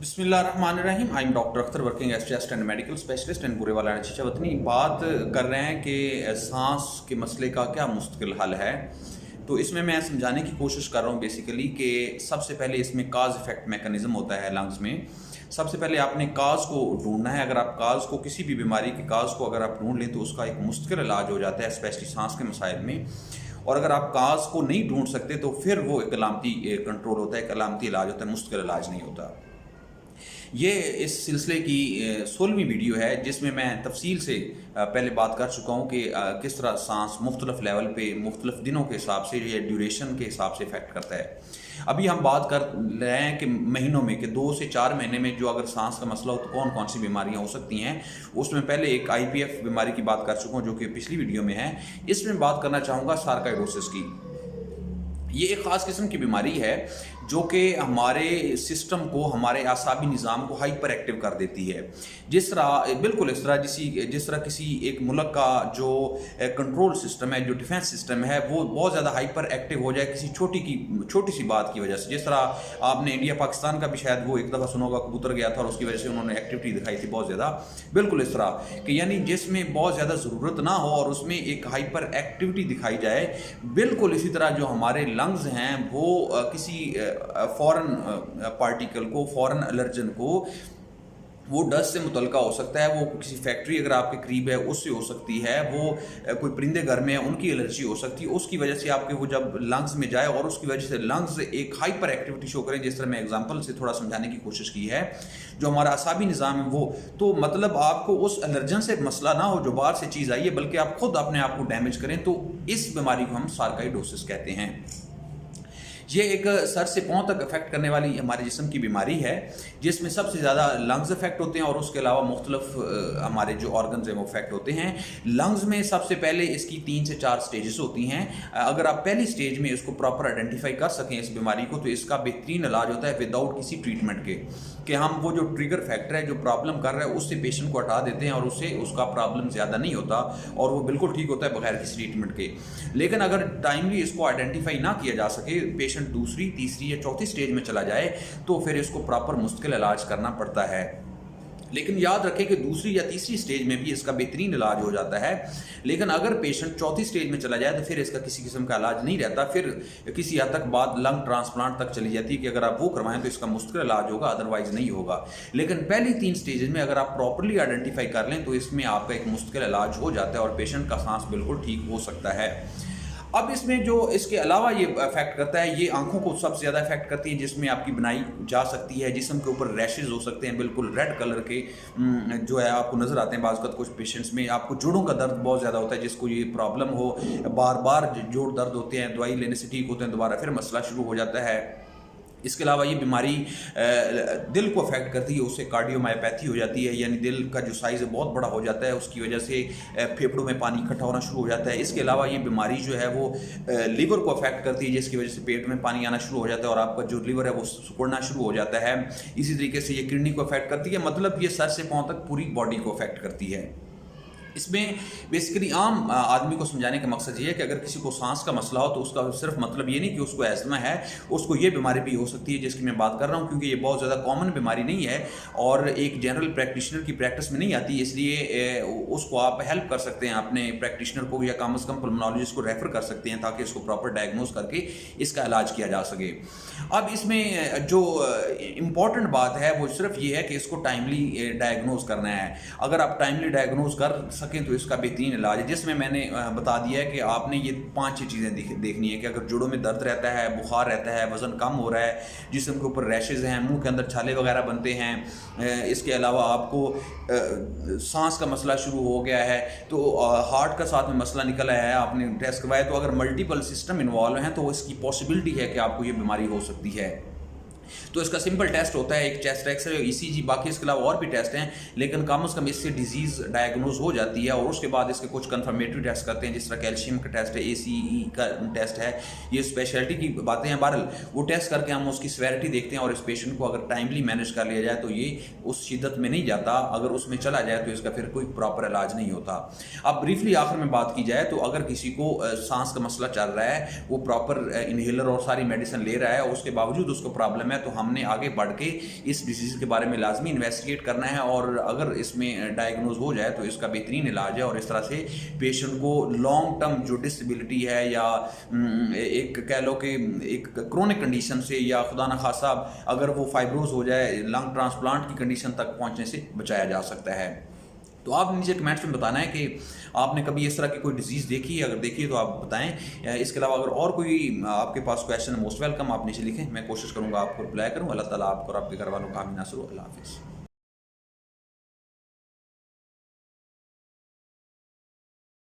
बिस्मिल्लाहिर्रहमानिर्रहीम। I am doctor Akhtar working as chest and medical specialist and Burewala वतनी। बात कर रहे हैं कि सांस के मसले का क्या मुस्तकिल हल है। तो इसमें मैं समझाने की कोशिश कर रहा हूँ बेसिकली कि सबसे पहले इसमें काज इफेक्ट मैकेनिज्म होता है लंग्स में। सबसे पहले आपने काज को ढूंढना है। अगर आप काज को किसी भी बीमारी के काज को अगर आप ढूंढ लें तो उसका एक मुस्तकिल इलाज हो जाता है, स्पेशली सांस के मसाइल में। और अगर आप काज को नहीं ढूंढ सकते तो फिर वो एक अलामती कंट्रोल होता है, एक अलामती इलाज होता है, मुस्तकिल इलाज नहीं होता। ये इस सिलसिले की 16वीं वीडियो है जिसमें मैं तफसील से पहले बात कर चुका हूँ कि किस तरह सांस मुख्तलिफ लेवल पे मुख्तलिफ दिनों के हिसाब से या ड्यूरेशन के हिसाब से इफेक्ट करता है। अभी हम बात कर रहे हैं कि महीनों में कि 2 से 4 महीने में जो अगर सांस का मसला हो तो कौन कौन सी बीमारियां हो सकती हैं। उसमें पहले एक IPF बीमारी की बात कर चुका हूँ जो कि पिछली वीडियो में है। इसमें बात करना चाहूँगा सार्काइडोसिस की। ये एक ख़ास किस्म की बीमारी है जो कि हमारे सिस्टम को, हमारे आसाबी निज़ाम को हाइपर एक्टिव कर देती है। जिस तरह बिल्कुल इस तरह जिस तरह किसी एक मुल्क का जो कंट्रोल सिस्टम है, जो डिफेंस सिस्टम है, वो बहुत ज़्यादा हाइपर एक्टिव हो जाए किसी छोटी सी बात की वजह से। जिस तरह आपने इंडिया पाकिस्तान का भी शायद वो एक दफ़ा सुना होगा, कबूतर गया था और उसकी वजह से उन्होंने एक्टिविटी दिखाई थी बहुत ज़्यादा। बिल्कुल इस तरह कि यानी जिसमें बहुत ज़्यादा ज़रूरत ना हो और उसमें एक हाइपर एक्टिविटी दिखाई जाए। बिल्कुल इसी तरह जो हमारे लंग्स हैं वो किसी फॉरेन पार्टिकल को, फॉरेन एलर्जन को, वो डस्ट से मुतलका हो सकता है, वो किसी फैक्ट्री अगर आपके करीब है उससे हो सकती है, वो कोई परिंदे घर में है उनकी एलर्जी हो सकती है। उसकी वजह से आपके वो जब लंग्स में जाए और उसकी वजह से लंग्स एक हाइपर एक्टिविटी शो करें, जिस तरह मैं एग्जांपल से थोड़ा समझाने की कोशिश की है, जो हमारा असाबी निज़ाम है वो, तो मतलब आपको उस एलर्जन से मसला ना हो जो बाहर से चीज़ आई है, बल्कि आप खुद अपने आप को डैमेज करें, तो इस बीमारी को हम सार्काइडोसिस कहते हैं। ये एक सर से पांव तक इफेक्ट करने वाली हमारे जिस्म की बीमारी है जिसमें सबसे ज़्यादा लंग्स इफेक्ट होते हैं और उसके अलावा मुख्तलिफ हमारे जो ऑर्गन्स हैं वो इफेक्ट होते हैं। लंग्स में सबसे पहले इसकी 3 से 4 स्टेजेस होती हैं। अगर आप पहली स्टेज में इसको प्रॉपर आइडेंटिफाई कर सकें इस बीमारी को, तो इसका बेहतरीन इलाज होता है विदाउट किसी ट्रीटमेंट के, कि हम वो जो ट्रिगर फैक्टर है जो प्रॉब्लम कर रहा है उससे पेशेंट को हटा देते हैं और उससे उसका प्रॉब्लम ज़्यादा नहीं होता और वो बिल्कुल ठीक होता है बगैर किसी ट्रीटमेंट के। लेकिन अगर टाइमली इसको आइडेंटिफाई ना किया जा सके, पेशेंट दूसरी, तीसरी या चौथी स्टेज में चला जाए, तो फिर इसको प्रॉपर मुश्किल इलाज करना पड़ता है। लेकिन याद रखें कि दूसरी या तीसरी स्टेज में भी इसका बेहतरीन इलाज हो जाता है। लेकिन अगर पेशेंट चौथी स्टेज में चला जाए तो फिर इसका किसी किस्म का इलाज नहीं रहता। फिर किसी हद तक बात लंग ट्रांसप्लांट तक चली जाती है कि अगर आप वो करवाएं तो इसका मुश्किल इलाज होगा, अदरवाइज नहीं होगा। लेकिन पहली 3 स्टेजेस में अगर आप प्रॉपरली आइडेंटिफाई कर लें तो इसमें आपका एक मुश्किल इलाज हो जाता है और पेशेंट का सांस बिल्कुल ठीक हो सकता है। अब इसमें जो इसके अलावा ये इफेक्ट करता है, ये आंखों को सबसे ज़्यादा इफेक्ट करती है, जिसमें आपकी बनाई जा सकती है, जिस्म के ऊपर रैशेज हो सकते हैं बिल्कुल रेड कलर के, जो है आपको नज़र आते हैं बाज़ वक़्त कुछ पेशेंट्स में। आपको जोड़ों का दर्द बहुत ज़्यादा होता है, जिसको ये प्रॉब्लम हो, बार बार जोड़ दर्द होते हैं, दवाई लेने से ठीक होते हैं, दोबारा फिर मसला शुरू हो जाता है। इसके अलावा ये बीमारी दिल को अफेक्ट करती है, उससे कार्डियोमायोपैथी हो जाती है, यानी दिल का जो साइज़ है बहुत बड़ा हो जाता है, उसकी वजह से फेफड़ों में पानी इकट्ठा होना शुरू हो जाता है। इसके अलावा ये बीमारी जो है वो लीवर को अफेक्ट करती है, जिसकी वजह से पेट में पानी आना शुरू हो जाता है और आपका जो लीवर है वो सिकुड़ना शुरू हो जाता है। इसी तरीके से ये किडनी को अफेक्ट करती है, मतलब ये सर से पाँव तक पूरी बॉडी को अफेक्ट करती है। इसमें बेसिकली आम आदमी को समझाने का मकसद ये है कि अगर किसी को सांस का मसला हो तो उसका सिर्फ मतलब ये नहीं कि उसको एस्थमा है, उसको ये बीमारी भी हो सकती है जिसकी मैं बात कर रहा हूँ, क्योंकि ये बहुत ज़्यादा कॉमन बीमारी नहीं है और एक जनरल प्रैक्टिशनर की प्रैक्टिस में नहीं आती। इसलिए उसको आप हेल्प कर सकते हैं अपने प्रैक्टिशनर को, या कम से कम पल्मोनोलॉजिस्ट को रेफ़र कर सकते हैं ताकि इसको प्रॉपर डायग्नोज करके इसका इलाज किया जा सके। अब इसमें जो इम्पॉर्टेंट बात है वो सिर्फ ये है कि इसको टाइमली डायग्नोज करना है। अगर आप टाइमली डायग्नोज कर सकें तो इसका बेहतरीन इलाज है, जिसमें मैंने बता दिया है कि आपने ये 5-6 चीज़ें देखनी है कि अगर जोड़ों में दर्द रहता है, बुखार रहता है, वज़न कम हो रहा है, जिस्म के ऊपर रैशेज़ हैं, मुंह के अंदर छाले वगैरह बनते हैं, इसके अलावा आपको सांस का मसला शुरू हो गया है, तो हार्ट का साथ में मसला निकल आया है, आपने टेस्ट करवाया, तो अगर मल्टीपल सिस्टम इन्वॉल्व हैं तो इसकी पॉसिबिलिटी है कि आपको ये बीमारी हो सकती है। तो इसका सिंपल टेस्ट होता है एक चेस्ट एक्सरे, ECG, बाकी इसके अलावा और भी टेस्ट हैं, लेकिन कम से कम इससे डिजीज़ डायग्नोज हो जाती है। और उसके बाद इसके कुछ कन्फर्मेटरी टेस्ट करते हैं, जिस तरह कैल्शियम का टेस्ट है, ACE का टेस्ट है, ये स्पेशलिटी की बातें हैं। बहरहाल वो टेस्ट करके हम उसकी सेवेरिटी देखते हैं और इस पेशेंट को अगर टाइमली मैनेज कर लिया जाए तो ये उस शिद्दत में नहीं जाता, अगर उसमें चला जाए तो इसका फिर कोई प्रॉपर इलाज नहीं होता। अब ब्रीफली आखिर में बात की जाए तो अगर किसी को सांस का मसला चल रहा है, वो प्रॉपर इन्हेलर और सारी मेडिसिन ले रहा है और उसके बावजूद उसको प्रॉब्लम है, ہے تو ہم نے آگے بڑھ کے اس ڈیزیز کے بارے میں لازمی انویسٹیگیٹ کرنا ہے، اور اگر اس میں ڈائگنوز ہو جائے تو اس کا بہترین علاج ہے، اور اس طرح سے پیشنٹ کو لانگ ٹرم جو ڈسیبلٹی ہے یا ایک کہہ لو کہ ایک کرونک کنڈیشن سے، یا خدا نخواستہ اگر وہ فائبروز ہو جائے لنگ ٹرانسپلانٹ کی کنڈیشن تک پہنچنے سے بچایا جا سکتا ہے۔ تو آپ نیچے کمنٹس میں بتانا ہے کہ آپ نے کبھی اس طرح کی کوئی ڈیزیز دیکھی ہے، اگر دیکھی ہے تو آپ بتائیں۔ اس کے علاوہ اگر اور کوئی آپ کے پاس کویشچن ہے، موسٹ ویلکم، آپ نیچے لکھیں، میں کوشش کروں گا آپ کو رپلائی کروں۔ اللہ تعالیٰ آپ کو اور آپ کے گھر والوں کا حامی ناصر ہو۔ اللہ حافظ۔